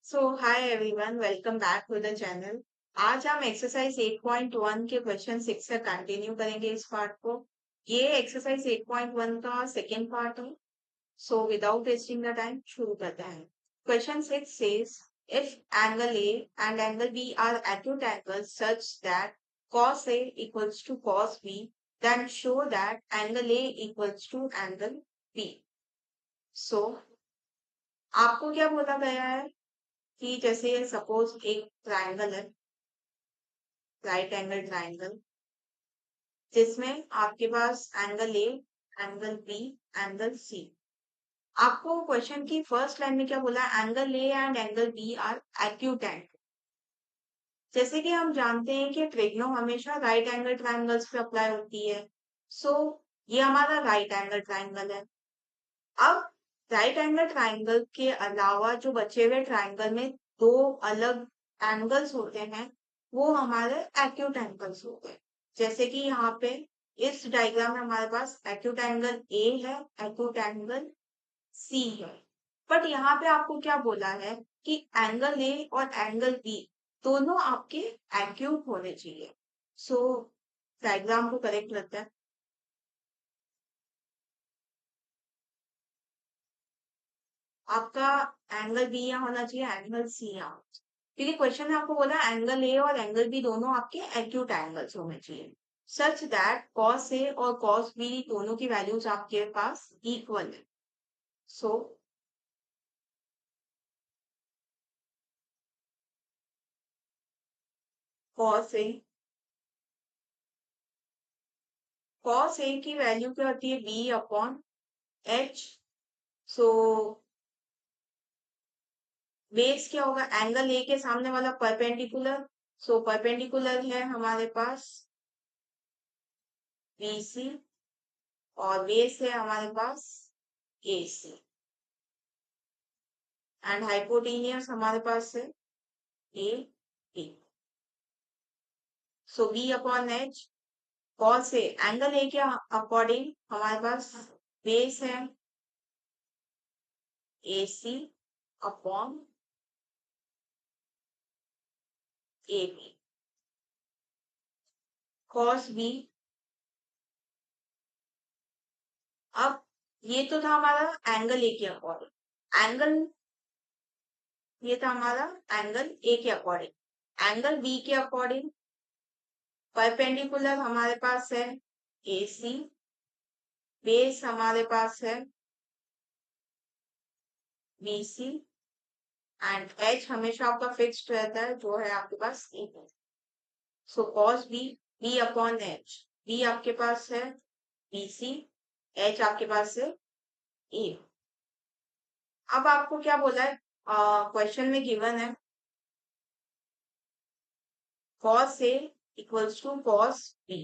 So hi everyone, welcome back to the channel. आज हम exercise 8.1 के क्वेश्चन 6 से कंटिन्यू करेंगे इस पार्ट को। ये एक्सरसाइज 8.1 का सेकेंड पार्ट है। So without wasting the time शुरू करते हैं। Question 6 says if angle A and angle B are acute angles such that cos A equals to cos B, then show that angle A equals to angle B. सो आपको क्या बोला गया है कि जैसे सपोज एक ट्रायंगल है, राइट एंगल ट्रायंगल, जिसमें आपके पास angle A, angle B, angle C. आपको क्वेश्चन की फर्स्ट लाइन में क्या बोला? Angle A and angle B are acute angle. जैसे कि हम जानते हैं कि ट्रिग्नो हमेशा राइट एंगल ट्रायंगल्स पे अप्लाई होती है। सो ये हमारा राइट एंगल ट्रायंगल है। अब राइट एंगल ट्रायंगल के अलावा जो बचे हुए ट्रायंगल में दो अलग एंगल्स होते हैं, वो हमारे एक्यूट एंगल्स होते हैं। जैसे कि यहाँ पे इस डायग्राम में हमारे पास एक्यूट एंगल ए है, एक्यूट एंगल सी है। बट यहाँ पे आपको क्या बोला है कि एंगल ए और एंगल बी दोनों आपके एक्यूट होने चाहिए। सो डायग्राम को करेक्ट लगता है। आपका एंगल बी यहाँ होना चाहिए, एंगल सी यहाँ, क्योंकि क्वेश्चन में आपको बोला एंगल ए और एंगल बी दोनों आपके एक्यूट एंगल्स होने चाहिए। सच दैट कॉस ए और कॉस बी दोनों की वैल्यूज आपके पास इक्वल है। So cos A, cos A की वैल्यू क्या होती है? B upon H. So base क्या होगा? एंगल ए के सामने वाला परपेंडिकुलर। सो परपेंडिकुलर है हमारे पास बी सी, और बेस है हमारे पास ए सी, एंड हाइपोटेनियस हमारे पास है A B. So B upon H, cos A, angle A के अकॉर्डिंग हमारे पास बेस है A C upon A B. Cos B, अब ये तो था हमारा एंगल ए के अकॉर्डिंग। एंगल, ये था हमारा एंगल ए के अकॉर्डिंग। एंगल बी के अकॉर्डिंग परपेंडिकुलर हमारे पास है ए सी, बेस हमारे पास है बी सी, एंड एच हमेशा आपका फिक्स्ड रहता है जो है आपके पास A. So cos B, B upon H, B आपके पास है बी सी, एच आपके पास है ए। अब आपको क्या बोला है? क्वेश्चन में गिवन है cos A equals to cos B.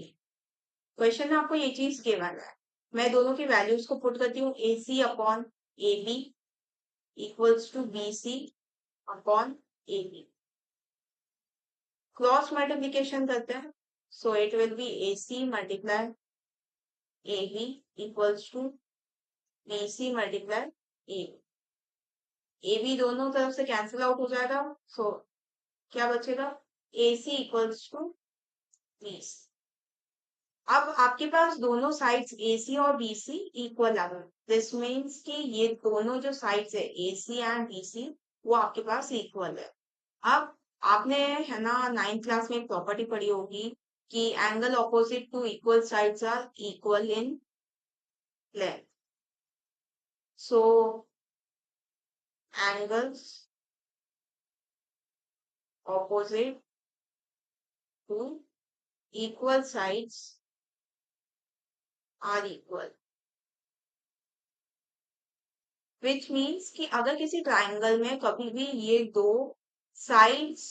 Question में आपको ये चीज गिवन है। मैं दोनों की वैल्यूज को पुट करती हूँ। A C upon A B equals to B C upon A B. Cross multiplication करते हैं। So it will be A C multiply A B equals to B C multiply A. A B दोनों तरफ से cancel out हो जाएगा। सो क्या बचेगा? ए सी equals to B सी। अब आपके पास दोनों साइड्स ए सी और बी सी इक्वल आ गए। दिस मीन्स कि ये दोनों जो साइड्स है A C and B C, वो आपके पास इक्वल है। अब आपने, है ना, नाइन्थ क्लास में प्रॉपर्टी पढ़ी होगी कि angle opposite to equal sides are equal in length. So angles opposite to equal sides are equal, which means कि अगर किसी ट्राइंगल में कभी भी ये दो साइड्स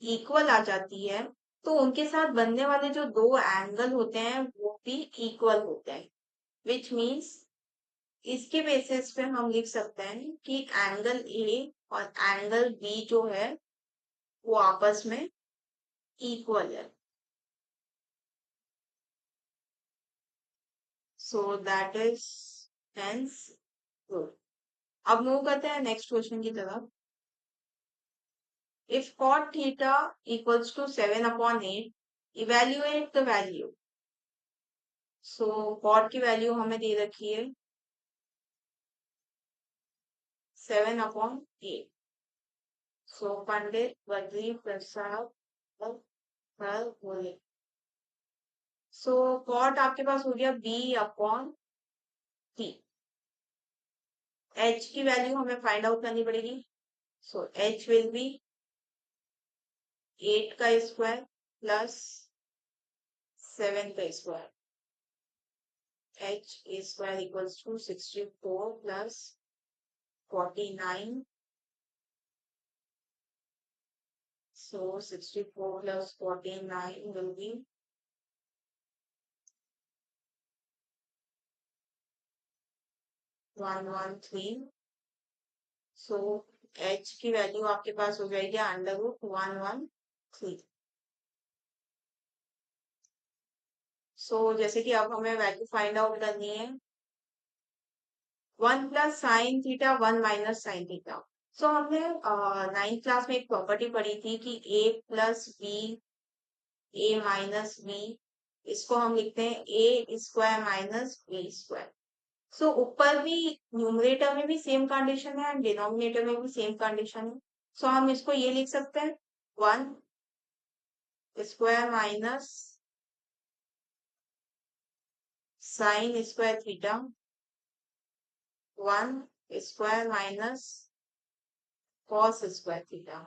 इक्वल आ जाती है, तो उनके साथ बनने वाले जो दो एंगल होते हैं वो भी इक्वल होते हैं। विच मीन्स इसके बेसिस पे हम लिख सकते हैं कि एंगल ए और एंगल बी जो है वो आपस में इक्वल है। So that is hence good. अब मूव करते हैं नेक्स्ट क्वेश्चन की तरफ। If cot theta equals to 7 upon 8, evaluate the value. So cot की वैल्यू हमें दे रखी है 7 upon 8. So पंडित बद्री प्रसाद बोले. So cot आपके पास हो गया b upon t. h की वैल्यू हमें फाइंड आउट करनी पड़ेगी. So h will be 8 का स्क्वायर प्लस 7 का square. h square equals to 64 plus 49. So 64 plus 49 will be 113. So h की वैल्यू आपके पास हो जाएगी अंडर रूट 113. सो जैसे कि अब हमें वैल्यू फाइंड आउट करनी है 1 plus sine theta 1 minus sine theta. So हमने 9th क्लास में एक प्रॉपर्टी पढ़ी थी कि a plus B a minus B, इसको हम लिखते हैं a square minus B square. So ऊपर भी न्यूमरेटर में भी सेम कंडीशन है एंड डिनोमिनेटर में भी सेम कंडीशन है. सो हम इसको ये लिख सकते हैं 1 square minus sine square theta 1 square minus cos square theta.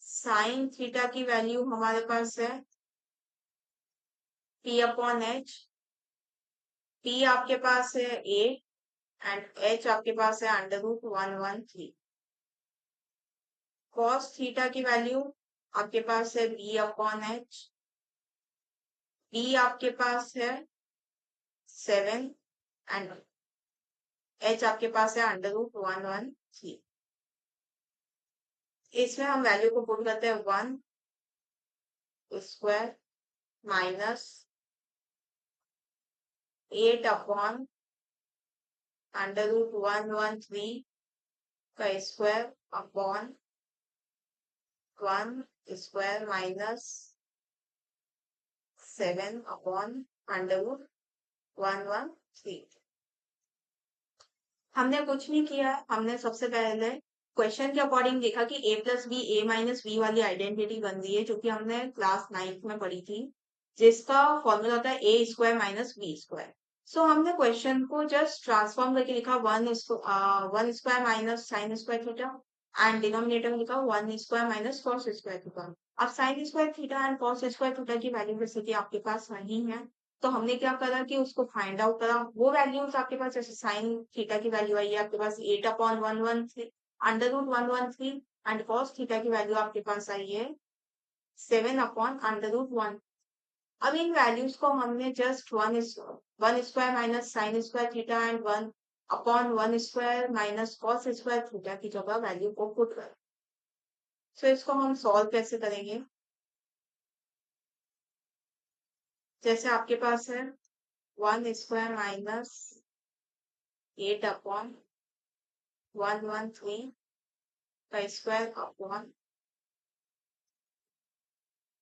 Sign theta की वैल्यू हमारे पास है p अपॉन एच. p आपके पास है 8 एंड h आपके पास है अंडर रूट 113. कॉस थीटा की वैल्यू आपके पास है b अपॉन एच. b आपके पास है 7 एंड h आपके पास है अंडर रूट 113. इसमें हम वैल्यू को पुट करते हैं 1 square minus 8 upon under root 113 का square upon 1 square minus 7 upon under root 113. हमने कुछ नहीं किया है. हमने सबसे पहले क्वेश्चन के अकॉर्डिंग देखा कि a plus B a minus B वाली आइडेंटिटी बन रही है जो कि हमने क्लास 9th में पढ़ी थी, जिसका फॉर्मूला होता है a square minus B square. So हमने क्वेश्चन को जस्ट ट्रांसफॉर्म करके लिखा 1 square minus sine square theta and denominator में लिखा 1 square minus cos square theta. अब sine square theta and cos square theta की वैल्यू जैसे कि आपके पास नहीं है, तो हमने क्या करा कि उसको फाइंड आउट करा. वो वैल्यूज आपके पास जैसे साइन थीटा की वैल्यू आई है आपके पास 8 upon 113 under root 113 and cos theta की वैल्यू आपके पास आई है 7 अपॉन अंडर रूट 1. अब इन वैल्यूज को हमने just 1 square minus sine square theta and 1 upon 1 square minus cos square theta की जगह वैल्यू को पुट कर. सो इसको हम सॉल्व कैसे करेंगे. जैसे आपके पास है 1 स्क्वायर माइनस 8 अपॉन 113 का square upon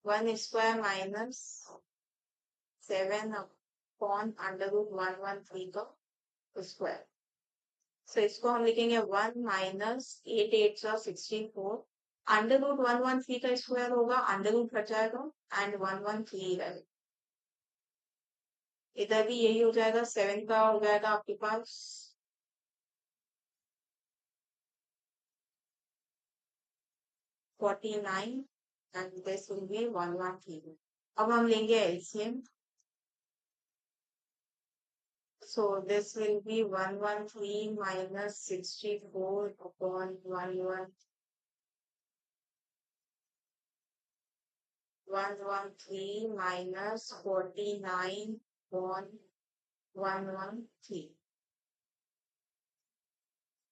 1 square minus 7 upon under root 113 का स्क्वायर. सो इसको हम लिखेंगे 1 माइनस 8 8 64 अंडर रूट 113 का स्क्वायर होगा, अंडर रूट हट जाएगा एंड 113 रहेगा. इधर भी यही हो जाएगा, 7 का हो जाएगा आपके पास 49 and this will be 113. अब हम लेंगे LCM. So this will be 113 minus 64 upon 113 minus 49 upon 113.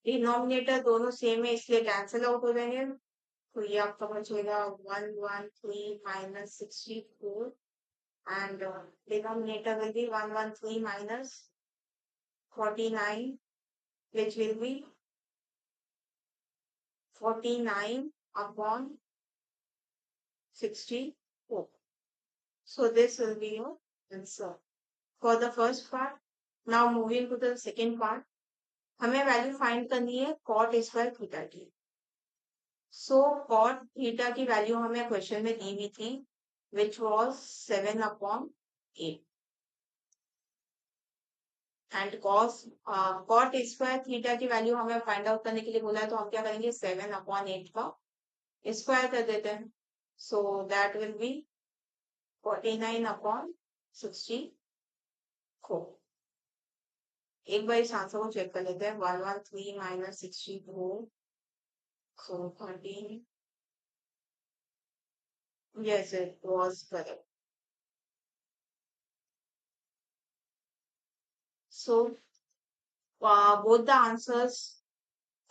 Denominator दोनों सेम है इसलिए कैंसिल आउट हो जाएंगे. तो ये आपका बचेगा 113 minus 64 and denominator will be 113 minus 49 which will be 49 upon 64. So this will be your answer for the first part. Now moving to the second part, हमें वैल्यू फाइंड करनी है cot स्क्वायर थीटा की. सो cot theta की value हमें question में दी हुई थी which was 7/8 and cot square theta की वैल्यू हमें फाइंड आउट करने के लिए बोला है तो हम क्या करेंगे 7/8 का स्क्वायर कर देते हैं. सो दैट विल बी 49/64. एक बार इस आंसर को चेक कर लेते हैं. 113 minus 64, so 13. Yes, it was correct. So both the answers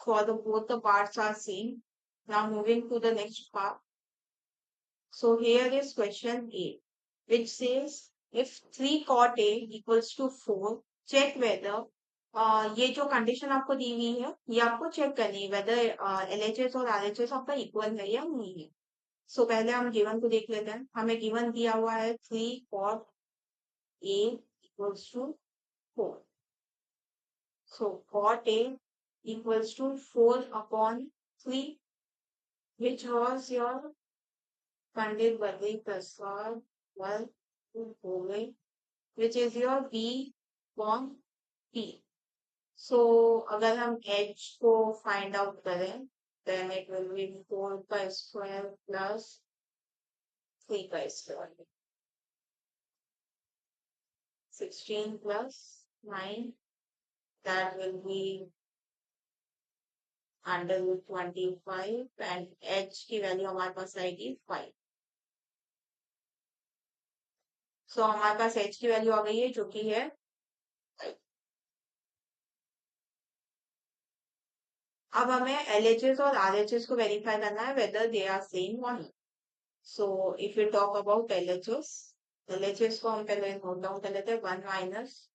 for the both the parts are same. Now moving to the next part. So here is question A, which says if 3 cot A equals to 4, check whether ये जो condition आपको दी हुई है ये आपको check करनी है weather LHS और RHS आपका इक्वल है या नहीं है. सो पहले हम गिवन को देख लेते हैं. हमें गिवन दिया हुआ है 3 cot A equals to 4. So cot A equals to 4/3, which was your Pandit Badri Prasad, well, which is your B upon P. So अगर हम H को find out करें, then it will be 4 का square plus 3 का square. 16 plus 9, that will be √25 and h की value हमारे पास आएगी 5. सो हमारे पास h की वैल्यू आ गई है जो कि है 5. अब हमें LHS और RHS को वेरीफाई करना है वेदर दे आर सेम और not. So if you talk about LHS को हम पहले नोट डाउन कर लेते हैं. 1 माइनस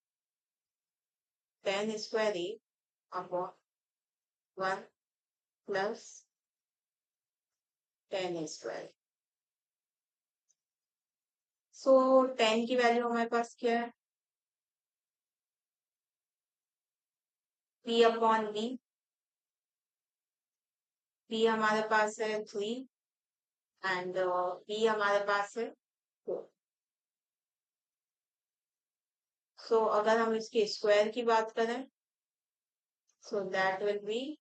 10 स्क्वायर ए अपॉन 1 प्लस 10 स्क्वायर. सो 10 की वैल्यू हमारे पास क्या है? P upon B. P हमारे पास है 3 एंड B हमारे पास है 4. सो अगर हम इसके स्क्वायर की बात करें सो दैट विल बी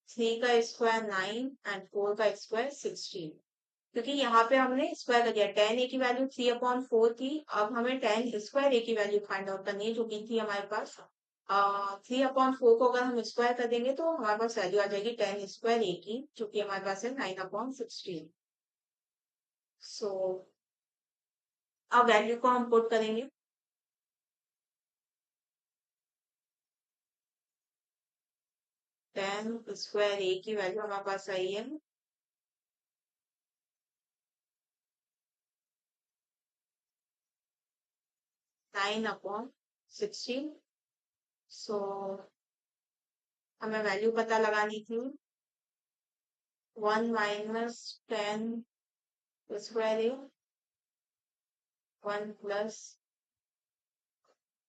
3 का स्क्वायर 9 एंड 4 का स्क्वायर 16. क्योंकि यहाँ पे हमने स्क्वायर कर दिया. 10 ए की वैल्यू 3/4 थी. अब हमें 10 स्क्वायर ए की वैल्यू फाइंड आउट करनी है जो कि थी हमारे पास 3/4 को अगर हम स्क्वायर कर देंगे तो हमारे पास वैल्यू आ जाएगी 10 स्क्वायर ए की जो कि हमारे पास है 9/16. सो अब वैल्यू को हम पुट करेंगे. 10 स्क्वायर ए की वैल्यू हमारे पास आई है 9/16. सो हमें वैल्यू पता लगानी थी. 1 minus 10 square A 1 plus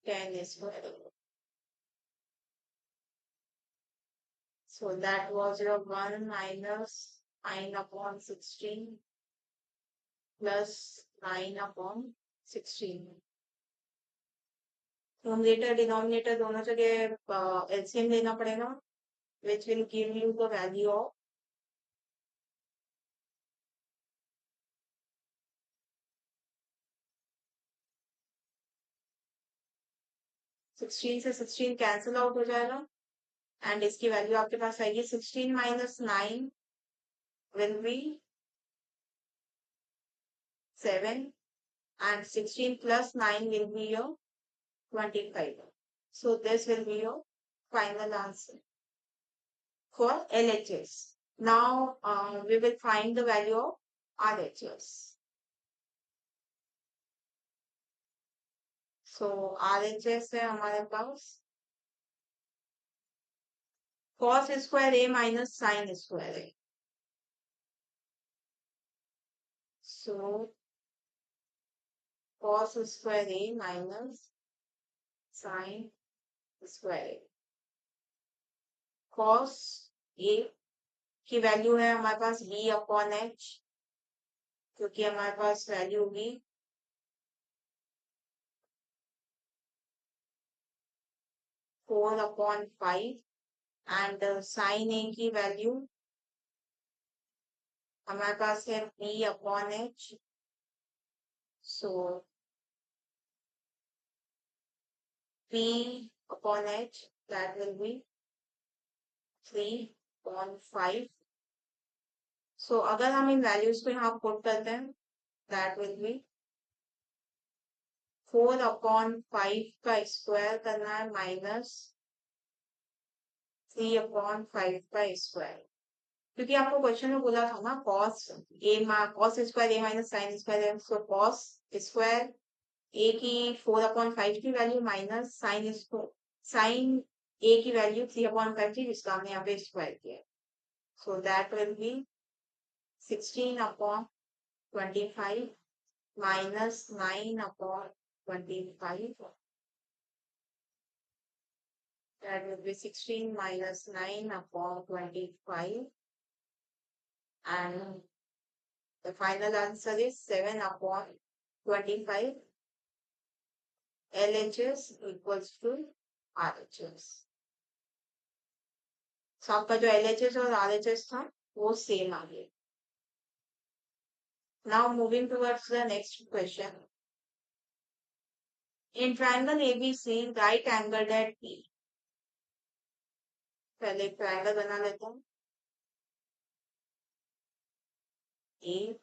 10 square. So that was your 1 minus 9/16 plus 9/16. Numerator denominator दोनों जगह एलसीएम लेना पड़ेगा which will give you the value of 16 से 16 कैंसिल आउट हो जाएगा एंड इसकी वैल्यू आपके पास आएगी 16 minus 9 will be 7 and 16 plus 9 will be your 25. So this will be your final answer for LHS. Now we will find the value of RHS. So RHS है हमारे पास cos square a minus sine square a. So cos square A minus sine square A. cos ए की value है हमारे पास b upon H, क्योंकि हमारे पास value होगी 4/5 and sign A की value हमारे पास है b upon H. So b upon H that will B 3/5। सो अगर हम इन वैल्यूज को यहाँ पुट करते हैं दैट विल बी 4/5 का स्क्वायर करना है माइनस 3/5 का स्क्वायर, क्योंकि आपको क्वेश्चन में बोला था ना cos स्क्वायर ए माइनस साइन स्क्वायर है। सो cos स्क्वायर ए की 4/5 की वैल्यू माइनस साइन ए की वैल्यू 3/5 थी, जिसका हमने यहाँ पे स्क्वायर किया। सो that will B 16/25 minus 9/25. That will be 16 minus 9/25. And the final answer is 7/25. LHS equals to RHS. So आपका जो LHS और RHS था वो सेम आ गया। Now moving towards the next question. In triangle ABC, right angled at P. पहले triangle बना लेते हैं A,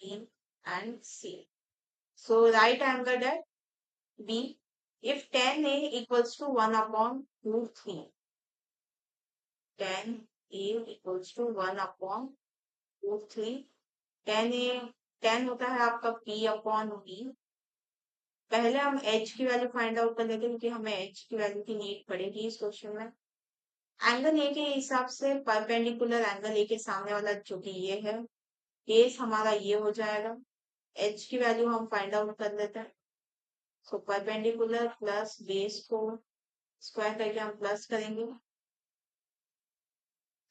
B and C. So right angled at B, if tan A equals to 1/√3, tan A equals to 1/√3, tan होता है आपका P/B। पहले हम h की वैल्यू फाइंड आउट कर लेते हैं, क्योंकि हमें h की वैल्यू की नीड पड़ेगी इस क्वेश्चन में। एंगल ए के हिसाब से परपेंडिकुलर एंगल ए के सामने वाला जो कि ये है, बेस हमारा ये हो जाएगा। h की वैल्यू हम फाइंड आउट कर लेते हैं। सो परपेंडिकुलर प्लस बेस को स्क्वायर करके हम प्लस करेंगे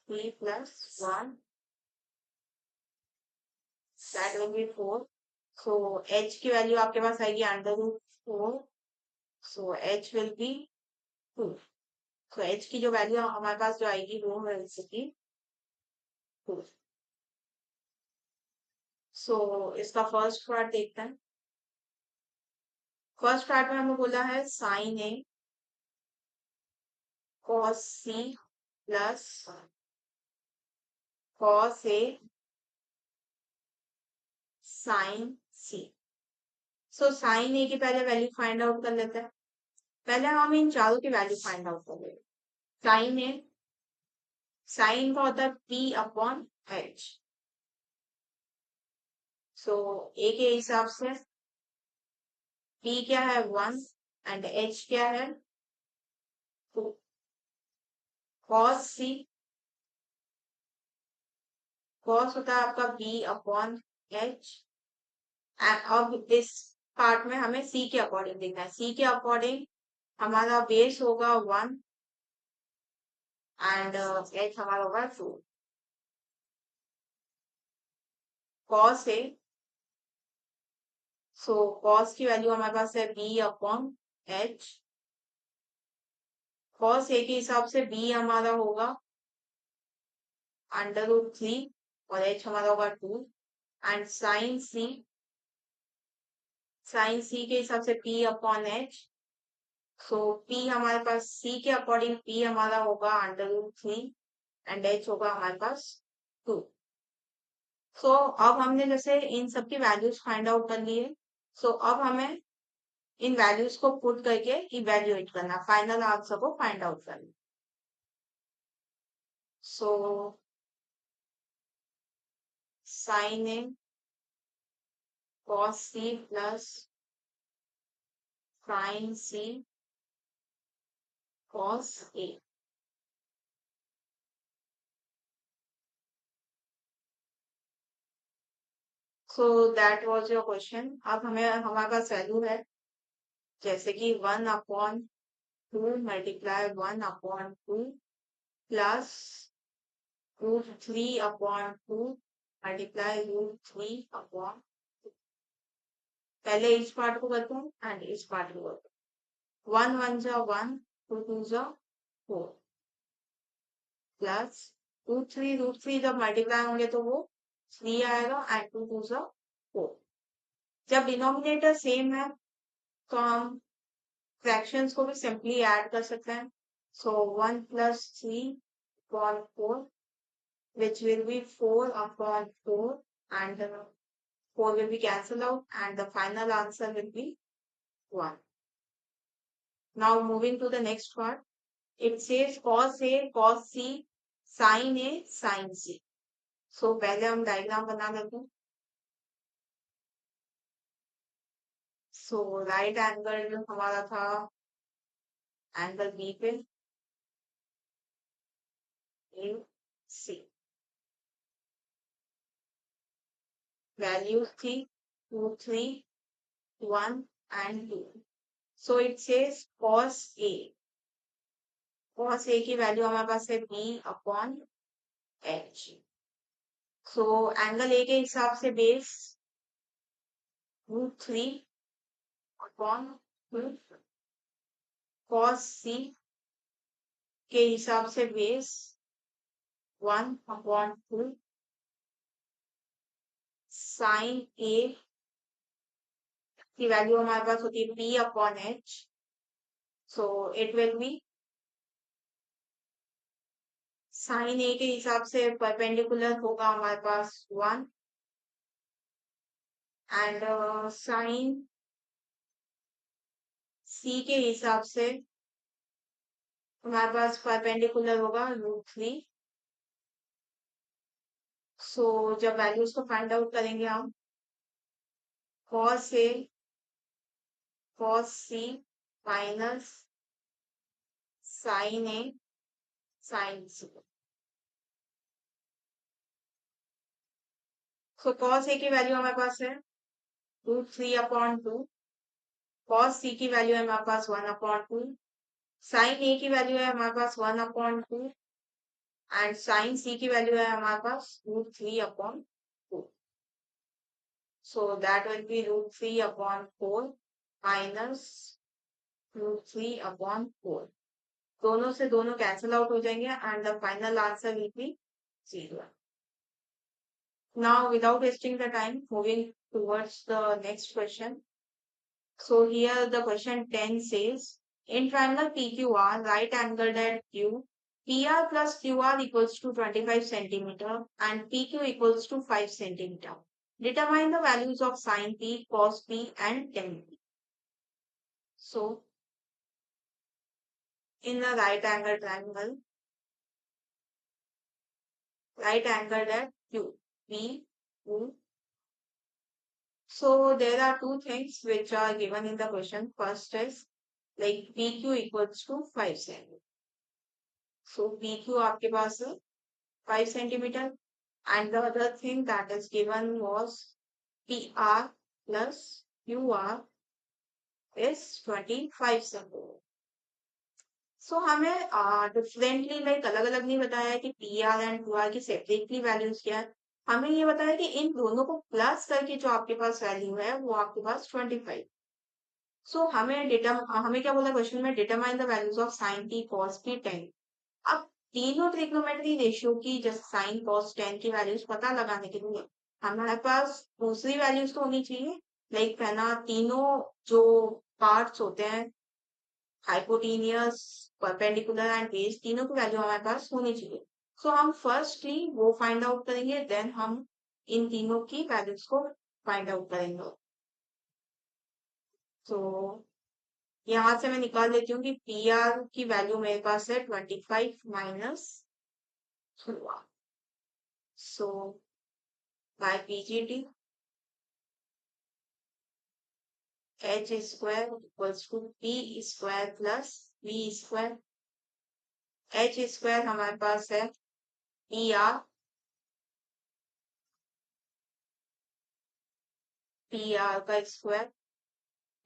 3 + 1 that will B 4। So h की वैल्यू आपके पास आएगी √4। सो h will be 2। So h की जो वैल्यू हमारे पास जो आएगी वो है इसकी 2। सो इसका फर्स्ट पार्ट देखते हैं। फर्स्ट पार्ट में हमें बोला है sine A cos C plus cos A sine C। So sine A की पहले वैल्यू फाइंड आउट कर लेते हैं। पहले हम इन चारों की वैल्यू फाइंड आउट कर लेंगे। साइन का होता है P/H। सो ए के हिसाब से P क्या है 1 एंड H क्या है 2। cos C, cos होता है आपका B/H। अब इस पार्ट में हमें C के अकॉर्डिंग देखना है। C के अकॉर्डिंग हमारा बेस होगा 1 एंड H हमारा होगा 2। cos A, सो cos की वैल्यू हमारे पास है B/H। cos A के हिसाब से B हमारा होगा √3 और H हमारा होगा 2 एंड साइन C के हिसाब से P/H। सो P हमारे पास C के अकॉर्डिंग P हमारा होगा √3 एंड H होगा हमारे पास 2। सो अब हमने जैसे इन सब की वैल्यूज फाइंड आउट कर ली है। सो अब हमें इन वैल्यूज को पुट करके इवेल्युएट करना, फाइनल आंसर को फाइंड आउट करना। सो sine A cos C plus sin C cos A। So that was your question. अब हमें हमारे पास वैल्यू है जैसे कि 1/2 मल्टीप्लाई 1/2 प्लस √3/2 मल्टीप्लाई √3/, पहले इस पार्ट को करते हैं एंड इस पार्ट को करते हैं। 1 1 जा 1, 2 2 जा 4 प्लस √3 जब मल्टीप्लाई होंगे तो वो 3 आएगा एंड 2 2 जा 4। जब डिनोमिनेटर सेम है तो हम फ्रैक्शंस को भी सिंपली ऐड कर सकते हैं। सो 1 + 3/4 which will be 4/4 and 4 will be cancelled out and the final answer will be 1. Now moving to the next part. It says cos A, cos C, sin A, sin C. So पहले हम diagram बना लेते हैं। सो right angle हमारा था angle B पे ए सी, values थी 2 3 1 and 2। So it says cos A, cos A की वैल्यू हमारे पास है B/H। सो एंगल ए के हिसाब से बेस √3/2, cos C के हिसाब से बेस 1/2, sin A की वैल्यू हमारे पास होती है P/H। So it will B sin A के हिसाब से परपेंडिकुलर होगा हमारे पास 1 एंड sin C के हिसाब से हमारे पास परपेंडिकुलर होगा √3। सो जब वैल्यूज को फाइंड आउट करेंगे हम cos A cos C minus sin A sin C। So cos A की वैल्यू हमारे पास है √3/2, cos C की वैल्यू है हमारे पास 1/2, sin A की वैल्यू है हमारे पास 1/2 एंड sin C की वैल्यू है हमारे पास √3/2। सो दैट विल बी √3/4 माइनस √3/4। दोनों से दोनों कैंसिल आउट हो जाएंगे and the final answer will be 0। Now without wasting the time, moving towards the next question. So here the question 10 says, in triangle PQR, right angled at Q, PR plus QR equals to 25 centimeter and PQ equals to 5 centimeter. Determine the values of sin P, cos P and tan P. So in a right angle triangle, right angled at Q, P, Q. So there are two things which are given in the question. First is like PQ equals to 5 centimeter. So PQ आपके पास है 5 centimeter and the other thing that is given was PR plus QR is 25 centimeter. सो हमें differently like अलग अलग नहीं बताया है कि PR एंड QR की सेपरेटली वैल्यूज क्या है। हमें ये बताया कि इन दोनों को प्लस करके जो आपके पास वैल्यू है वो आपके पास 25। सो हमें क्या बोला क्वेश्चन में, determine the values of sine T cos T ten. अब तीनों ट्रिग्नोमेट्री रेशियो की जैसे साइन कॉस टेन की वैल्यूज पता लगाने के लिए हमारे पास दूसरी वैल्यूज तो होनी चाहिए। लाइक है ना, तीनों जो पार्ट्स होते हैं हाइपोटेनियस, परपेंडिकुलर एंड बेस, तीनों की वैल्यू हमारे पास होनी चाहिए। सो हम फर्स्टली वो फाइंड आउट करेंगे, देन हम इन तीनों की वैल्यूज को फाइंड आउट करेंगे। तो यहां से मैं निकाल लेती हूँ कि PR की वैल्यू मेरे पास है 25 minus 4। So by PGT H square equals to P square plus V square. H square हमारे पास है PR पी आर का स्क्वायर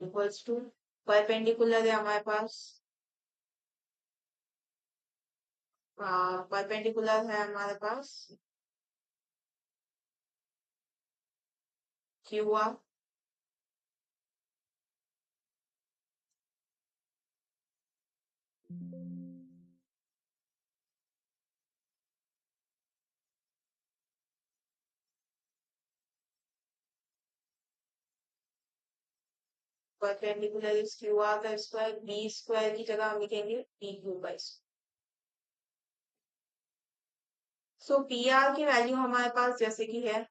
इक्वल्स टू परपेंडिकुलर है हमारे पास, परपेंडिकुलर है हमारे पास Q R, perpendicular is Q R का स्क्वायर, बी स्क्वायर की जगह हम लिखेंगे पी क्यू का स्क्वायर। सो पी आर की वैल्यू हमारे पास जैसे कि है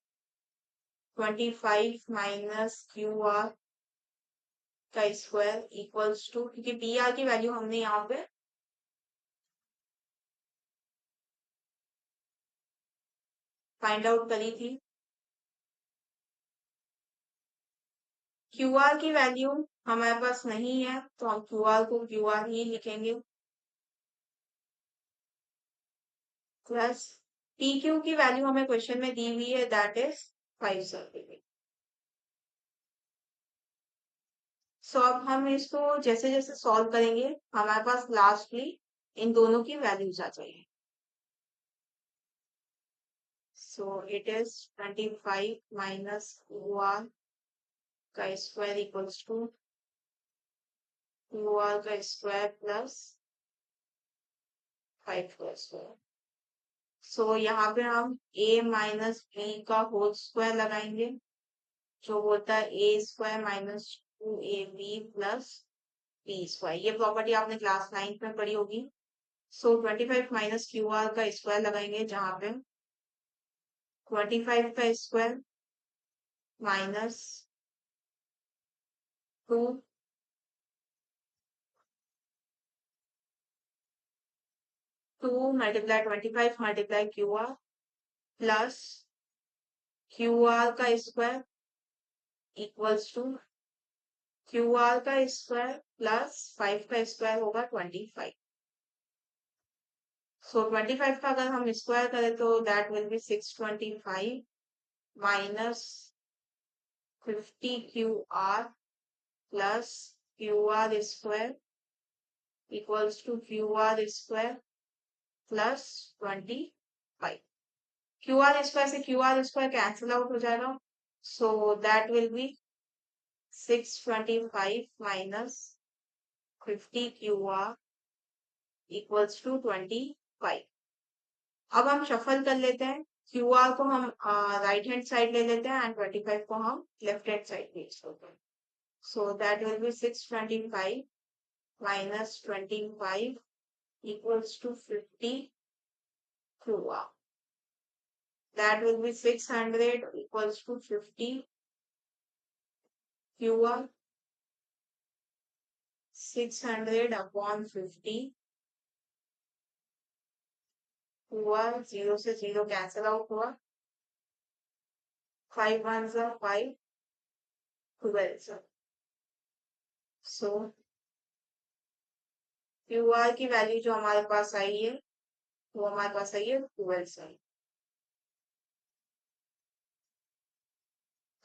25 माइनस क्यू आर का स्क्वायर इक्वल्स टू, क्योंकि पी आर की वैल्यू हमने यहाँ पे फाइंड आउट करी थी। क्यू आर की वैल्यू हमारे पास नहीं है तो हम क्यू आर को क्यू आर ही लिखेंगे, प्लस पी क्यू की वैल्यू हमें क्वेश्चन में दी हुई है, दैट इज 5 सेंटीमीटर। सो अब हम इसको जैसे जैसे सॉल्व करेंगे हमारे पास लास्टली इन दोनों की वैल्यूज आ जाएगी। So it is 25 minus Q R का square equals to Q R का स्क्वायर प्लस 5 का स्क्वायर। सो यहाँ पे हम a माइनस बी का होल स्क्वायर लगाएंगे, जो होता है A square minus 2ab plus B square. ये प्रॉपर्टी आपने क्लास 9 में पढ़ी होगी। सो 25 माइनस क्यू आर का स्क्वायर लगाएंगे, जहां पे 25 का square minus 2 multiply 25 multiply Q R plus Q R का square equals to Q R का स्क्वायर प्लस 5 का स्क्वायर होगा 25। सो 25 का अगर हम स्क्वायर करें तो that will be 625 minus 50 Q R plus Q R square equals to Q R square plus 25। Q R square से Q R square cancel out हो जाएगा, so that will be 625 minus 50 Q R equals to 25। अब हम shuffle कर लेते हैं, Q R को हम राइट हैंड साइड ले लेते हैं एंड 25 को हम लेफ्ट हैंड साइड भेज देते हैं। सो that will be 625 minus 25 equals to 50 QR. That will be 600 equals to 50 QR. 600 upon 50 हुआ, 0 से 0 कैंसिल आउट हुआ, 5 1 5 12। सो QR की वैल्यू जो हमारे पास आई है वो हमारे पास आई है 12।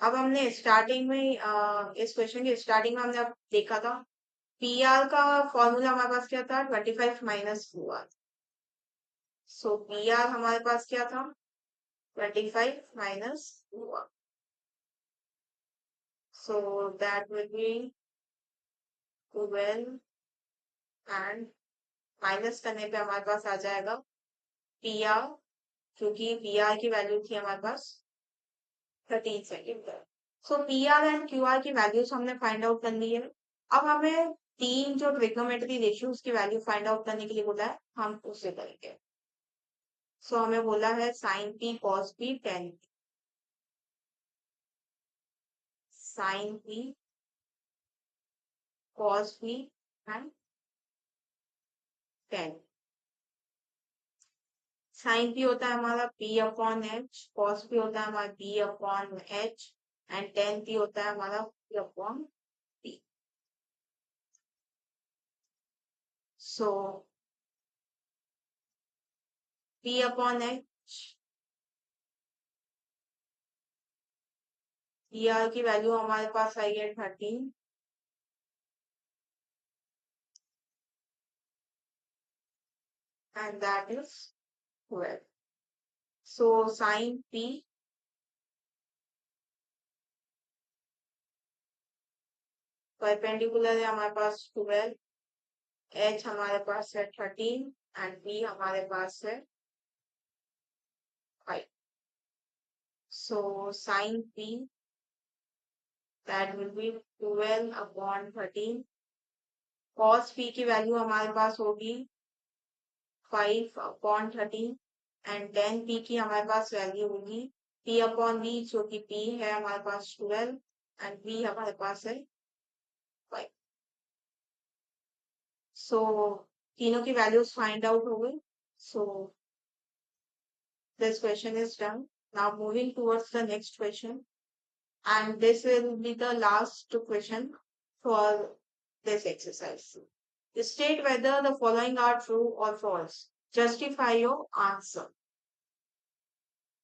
अब हमने स्टार्टिंग में इस क्वेश्चन के स्टार्टिंग में हमने अब देखा था पी आर का फॉर्मूला हमारे पास क्या था, 25 minus Q are. So P are हमारे पास क्या था, 25 minus 1. So that will be 12 and minus करने पे हमारे पास आ जाएगा पी आर, क्योंकि पी आर की वैल्यू थी हमारे पास 13 centimetre. So P are and Q R की वैल्यूज हमने फाइंड आउट कर ली है। अब हमें तीन जो ट्रिग्नोमेट्री रेशियोज की वैल्यू फाइंड आउट करने के लिए बोला है, हम उससे करेंगे। सो हमें बोला है sine P cos P tan P, sine P cos P and tan. Sine P होता है हमारा P upon H, cos P होता है हमारा P upon H and tan P होता है हमारा P upon P. So P upon H ER की वैल्यू हमारे पास आई है 13 and that is 12. So sin P perpendicular है हमारे पास 12, H हमारे पास है 13 and P हमारे पास है 5. So sin P that will be 12 upon 13. Cos P की वैल्यू हमारे पास होगी 5 upon 13 and tan P की हमारे पास वैल्यू होगी P upon V, जो कि P है हमारे पास 12 and V हमारे पास है 5. So तीनों की वैल्यूज फाइंड आउट हो गई. So this question is done. Now moving towards the next question, and this will be the last question for this exercise. State whether the following are true or false. Justify your answer.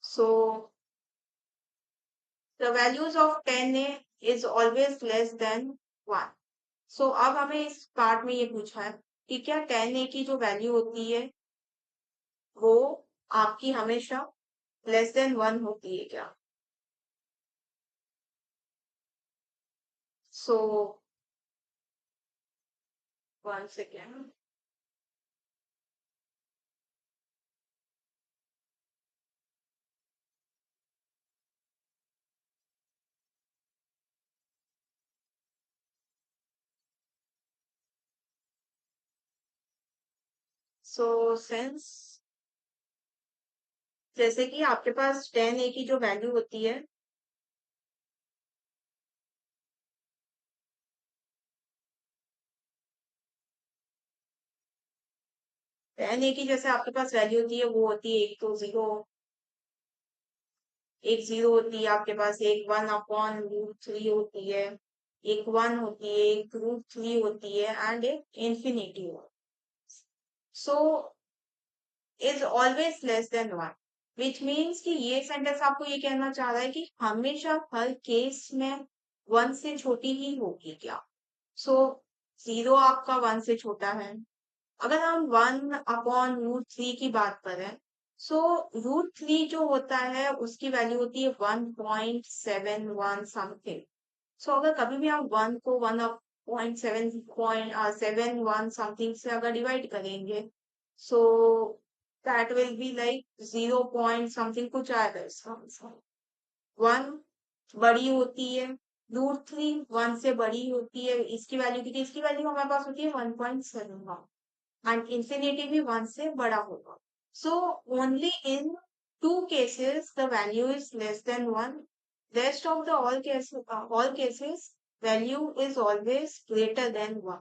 So the values of 10a is always less than 1. So अब हमें इस part में ये पूछा है कि क्या 10a की जो वैल्यू होती है वो आपकी हमेशा लेस देन 1 होती है क्या. So once again, so since जैसे कि आपके पास 10a की जो वैल्यू होती है 10a की जैसे आपके पास वैल्यू होती है वो होती है एक तो जीरो, एक जीरो होती है आपके पास, एक 1/√3 होती है, एक 1 होती है, एक √3 होती है एंड एक इंफिनिटी होती है. So is always less than 1, which means कि ये सेंटेंस आपको ये कहना चाह रहा है कि हमेशा हर केस में 1 से छोटी ही होगी क्या. सो जीरो आपका 1 से छोटा है. अगर हम 1/√3 की बात करें, सो √3 जो होता है उसकी वैल्यू होती है 1.71 समथिंग. सो अगर कभी भी हम 1 को 1.7 समथिंग से अगर डिवाइड करेंगे, सो that will be like 0 point something कुछ आएगा इसका आंसर. 1 बड़ी होती है, √3 1 से बड़ी होती है, इसकी वैल्यू क्योंकि इसकी वैल्यू हमारे पास होती है 1.71 and infinity भी 1 से बड़ा होगा. So only in two cases the value is less than 1. Rest of the all cases value is always greater than 1.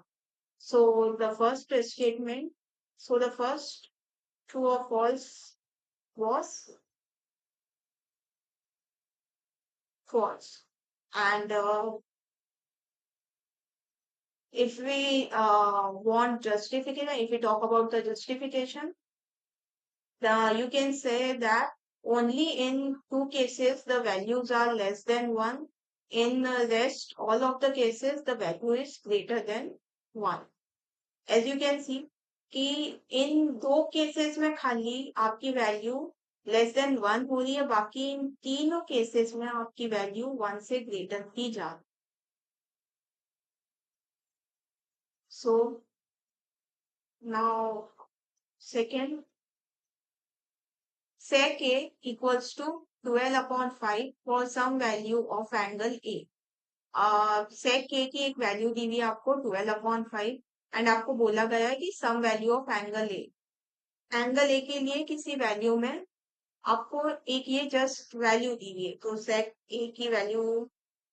So the first statement, so the first true or false was false. And if we want justification, if we talk about the justification, you can say that only in two cases the values are less than 1. In the rest, all of the cases, the value is greater than 1. As you can see, कि इन दो cases में खाली आपकी value less than 1 हो रही है, बाकी इन तीनों केसेस में आपकी वैल्यू 1 से ग्रेटर की जा रही. So now second, sec A equals to 12/5 for some value of angle A. sec A की एक वैल्यू दी हुई है आपको 12/5 एंड आपको बोला गया है कि some value of angle A. Angle A के लिए किसी वैल्यू में आपको एक ये जस्ट वैल्यू दी हुई है, तो sec A की वैल्यू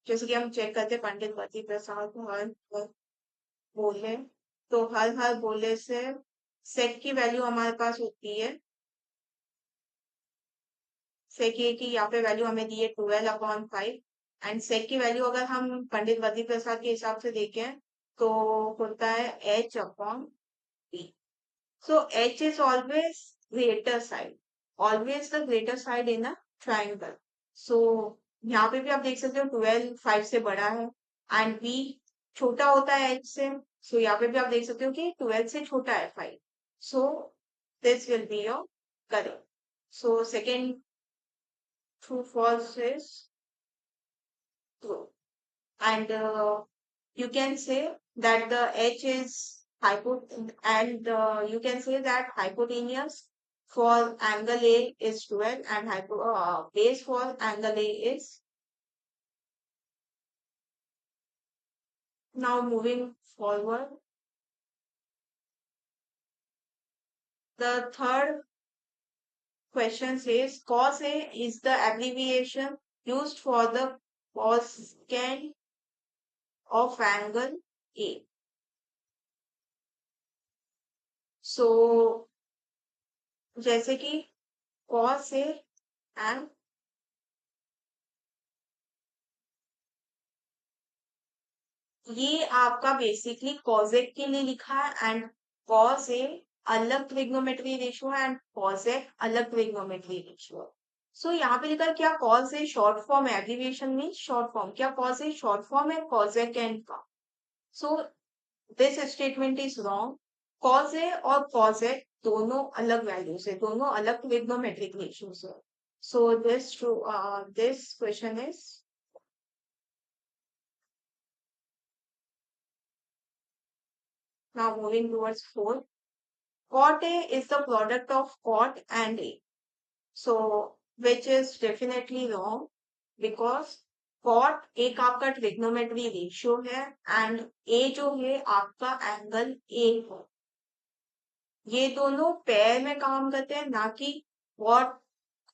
जैसे कि हम चेक करते पंडित भर्ती प्रसाद हर बोले, तो हर बोले से sec की वैल्यू हमारे पास होती है sec A की यहाँ पे वैल्यू हमें दी है 12/5 एंड sec की वैल्यू अगर हम पंडित बद्री प्रसाद के हिसाब से देखें तो होता है h/p. So h is always greater side, always the greater side in a triangle. So यहाँ पे भी आप देख सकते हो 12 5 से बड़ा है एंड बी छोटा होता है एच से। सो यहाँ पे भी आप देख सकते हो कि 12 से छोटा है 5। So this will be your correct. So second true false is true. And you can say that the H is and you can say that hypotenuse for angle A is 12 and base for angle A is. Now moving forward, the third question says cos A is the abbreviation used for the cosecant of angle A. So जैसे कि cos A and ये आपका basically कॉजेक के लिए लिखा है and cos A अलग trigonometry ratio है एंड कॉजेक अलग ट्रिग्नोमेट्री रेशियो है। सो यहाँ पे लिखा है क्या कॉस ए शॉर्ट फॉर्म है, एब्रिविएशन मीन शॉर्ट फॉर्म, क्या कॉस ए शॉर्ट फॉर्म है कॉजेक एंड का? So this statement is wrong. Cos A और कॉजेक दोनों अलग वैल्यूज है, दोनों अलग ट्रिग्नोमेट्रिक रेशियोज है। So this question is now moving towards 4. Cot A is the product of cot and A. So, which is definitely wrong because cot एक आपका trigonometry ratio है एंड A जो है आपका एंगल A है। ये दोनों पेयर में काम करते हैं, ना कि कॉट।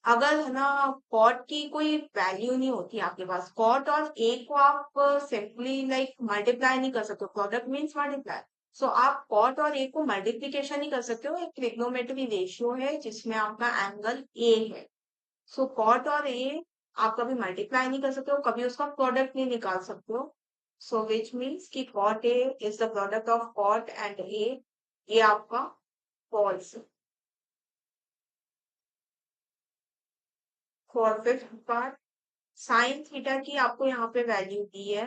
अगर है ना कॉट की कोई वैल्यू नहीं होती आपके पास, कॉट और ए को आप सिंपली लाइक मल्टीप्लाई नहीं कर सकते, प्रोडक्ट मीन्स मल्टीप्लाई। सो आप कॉट और ए को मल्टीप्लीकेशन नहीं कर सकते हो, एक ट्रिग्नोमेट्री रेशियो है जिसमें आपका एंगल ए है। सो कॉट और ए आप कभी मल्टीप्लाई नहीं कर सकते हो, कभी उसका प्रोडक्ट नहीं निकाल सकते हो। सो विच मीन्स कि cot A is the product of cot and A, ये आपका false. For fifth part, sine theta की आपको यहाँ पे वैल्यू दी है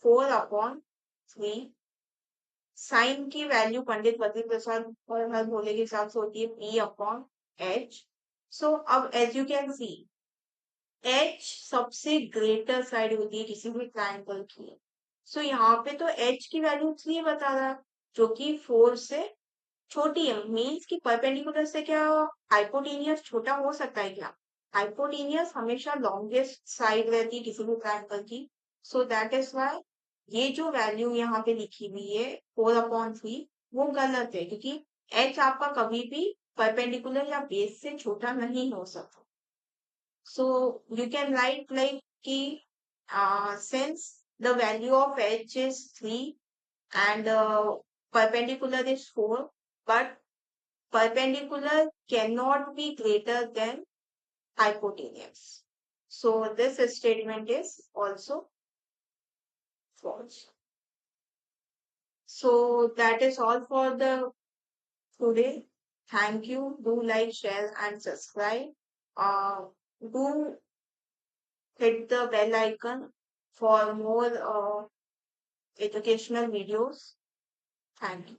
4/3। साइन की वैल्यू पंडित बद्री प्रसाद और हर भोले के हिसाब से होती है P/H। सो अब as you can see H सबसे ग्रेटर साइड होती है किसी भी ट्रायंगल की। सो यहाँ पे तो H की वैल्यू 3 बता रहा है जो कि 4 से छोटी है, मीन्स कि परपेंडिकुलर से क्या हाइपोटेनियस छोटा हो सकता है क्या? हाइपोटेनियस हमेशा लॉन्गेस्ट साइड रहती है किसी भी ट्रायंगल की। सो दैट इज वाई ये जो वैल्यू यहाँ पे लिखी हुई है 4/3 वो गलत है, क्योंकि एच आपका कभी भी परपेंडिकुलर या बेस से छोटा नहीं हो सकता। So you can write like कि since the value of h is 3 and perpendicular is 4, but perpendicular cannot be greater than hypotenuse. So this statement is also false. So that is all for the today. Thank you. Do like, share, and subscribe. Do hit the bell icon for more educational videos. Thank you.